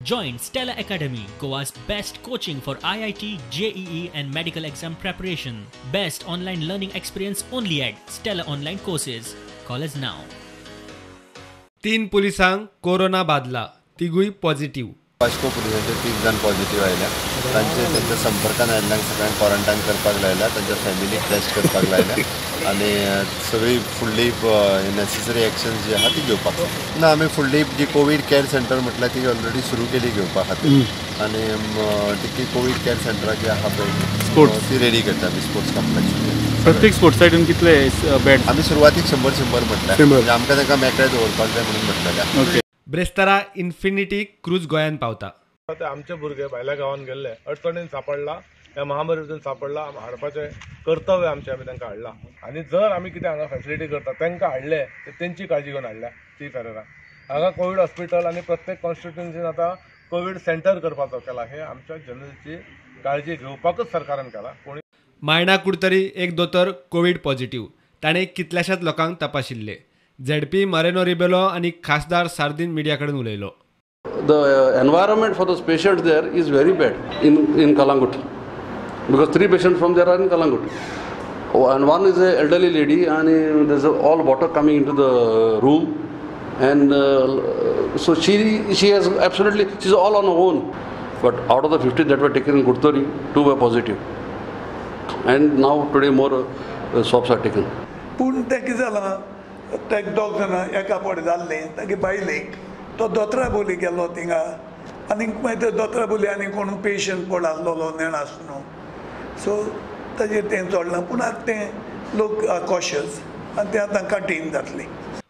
Join Stella Academy, Goa's best coaching for IIT, JEE and medical exam preparation. Best online learning experience only at Stella Online Courses. Call us now. 3 पुलिसांक corona बाधला, तिगूय positive. Vasco पुलिसांचे 3 जण positive आयल्या. त्यांच्या संपर्कान आयिल्ल्यांक सगळ्यांक quarantine करपाक लायला, त्यांच्या फॅमिलीक टेस्ट करपाक लायला आणि सगळी फुडली नेसेसरी एक्शन्स जी आहा ती घेवपाक ना. आमी फुडली जी कोविड केअर सेंटर म्हटल्यार ती ऑलरेडी सुरू केली घेवपा खातीर आणि ती कोविड केअर सेंटरां जी आहा पळय ती रेडी करता आमी स्पोर्ट्स कॉम्प्लेक्स. प्रत्येक स्पोर्ट्स सायडीन कितले बेड? आमी सुरवातीक 100 म्हटल्यार आमकां ताका मेकळे दवरपाक जाय म्हणून म्हटलेलें. ब्रेस्तारा इन्फिनिटी क्रूज गोंयांत पावता. आमचे भुरगे भायल्या गांवांत गेल्ले अडचणीन सापडला, ह्या महामारीतून सापडला, हाडपाचें कर्तव्य आमचें आमी तांकां हाडला. आनी जर आमी कितें हांगा फॅसिलिटी करता तांकां हाडले तर तेंची काळजी घेवन हाडल्या ती फेरेरा. हांगा कोवीड हॉस्पिटल आनी प्रत्येक कॉन्स्टिट्युएन्सीन आतां कोवीड सेंटर करपाचो केला. हे आमच्या जनतेची काळजी घेवपाकच सरकारान केला. कोणी मायणा कुडतरी एक दोतोर कोविड पॉझिटिव्ह. ताणें कितल्याशाच लोकांक तपाशिल्ले. झेडपी मरेनो रिबेलो आनी खासदार सार्दीन मिडिया कडेन उलयलो. The environment for those patients there is very bad in Kalangut, because 3 patients from there are in Kalangut. And one is an elderly lady, and there's all water coming into the room, and so she has absolutely, she's all on her own. But out of the 50 that were taken in Gurtori, 2 were positive, and now today more swabs are taken. पूण तें कितें जालां, ते 2 जाणां एका पड जाल्ले तागे बायलेक तो दोतोरा बोली गेलो थिंगा, आनी मागीर ते दोतोरा बोली आनी कोण पेशंट पड आसलो नेणास न्हू, सो ताजेर तें सोडलां. पूण आतां तें लोक कॉशियस आनी तें आतां कठीण जातलें.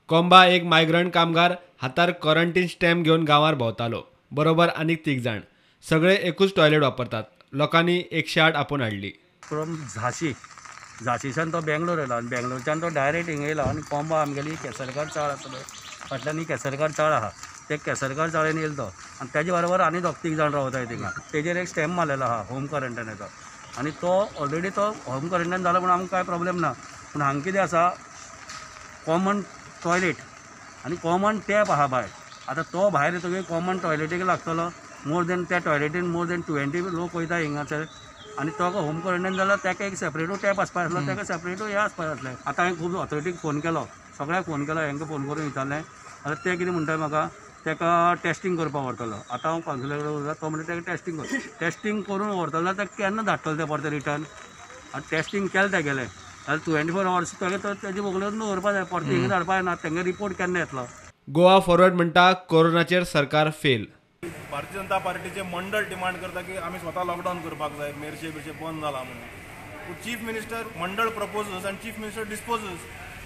कोंबा एक मायग्रंट कामगार हातार क्वॉरंटायन स्टॅम्प घेवन गांवार भोंवतालो, बरोबर आनीक 3 जाण. सगळे एकूच टॉयलेट वापरतात. लोकांनी 108 आपोवन हाडली. फ्रॉम झांसीच्यान तो बेंगलोर येयलो आनी बेंगलोरच्यान तो डायरेक्ट हिंगा येयलो आनी कोंबा आमगेली केसरकार चाळ आसलो फाटल्यान केसरकार चाळ आहा, ते केसरकार चाळेन येयलो तो आनी तेजे बरोबर आनी 2-3 जाण रावताय थिंगा. तेजेर एक स्टॅम्प मारलेलो आहा होम क्वॉरंटायनाचो, आनी तो ऑलरेडी तो होम क्वॉरंटायन जालो पूण आमकां कांय प्रॉब्लेम ना. पूण हांगा कितें आसा, कॉमन टॉयलेट आनी कॉमन टॅप आहा भायर. आतां तो भायर येतकीर कॉमन टॉयलेटीक लागतलो. मोर देन त्या टॉयलेटीन मोर देन 20 लोक वयता हिंगासर, आनी तो होम क्वॉरंटायन जाल्यार ताका एक सेपरेटू टॅप आसपाक आसलो, ताका सेपरेटू हे आसपाक जातलें. आतां हांवें खूब ऑथॉरिटीक फोन केलो, सगळ्यांक फोन केलो, हांकां फोन करून विचारलें. आतां ते कितें म्हणटाय म्हाका, ताका टेस्टींग करपाक व्हरतलो. आतां हांव कावन्सिलर कडेन उलयता, तो म्हणटा ताका टेस्टींग करून व्हरतलो जाल्यार ताका केन्ना धाडटलो ते परते रिटर्न. आनी टेस्टींग केलें तेगेलें जाल्यार 24 hours ताका तेजे बोगलेन दवरपा जाय, परते हिंगा धाडपा जायना. तांगे रिपोर्ट केन्ना येतलो. गोवा फॉरवर्ड म्हणटा कोरोनाचेर सरकार फेल. भारतीय जनता पार्टीचे मंडळ डिमांड करता की आमी स्वता लॉकडावन करपाक जाय, मेरशे बंद जाला म्हणून. चीफ मिनिस्टर मंडळ प्रपोजस आनी चीफ मिनिस्टर डिस्पोजस,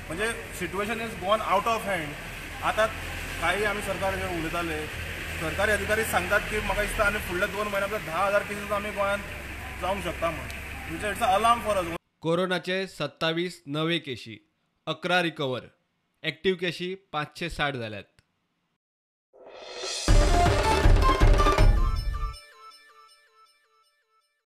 म्हणजे situation is gone out of hand. आतां काही आमी सरकाराचेर उलयताले, सरकारी अधिकारी सांगतात की म्हाका दिसता आनी फुडल्या 2 म्हयन्यां 10,000 केसीस आमी गोंयांत जावंक शकता म्हणून. It's a alarm for us. कोरोनाचे 27 नवे केशी, 11 रिकवर. ॲक्टिव्ह केशी 560 जाल्यात.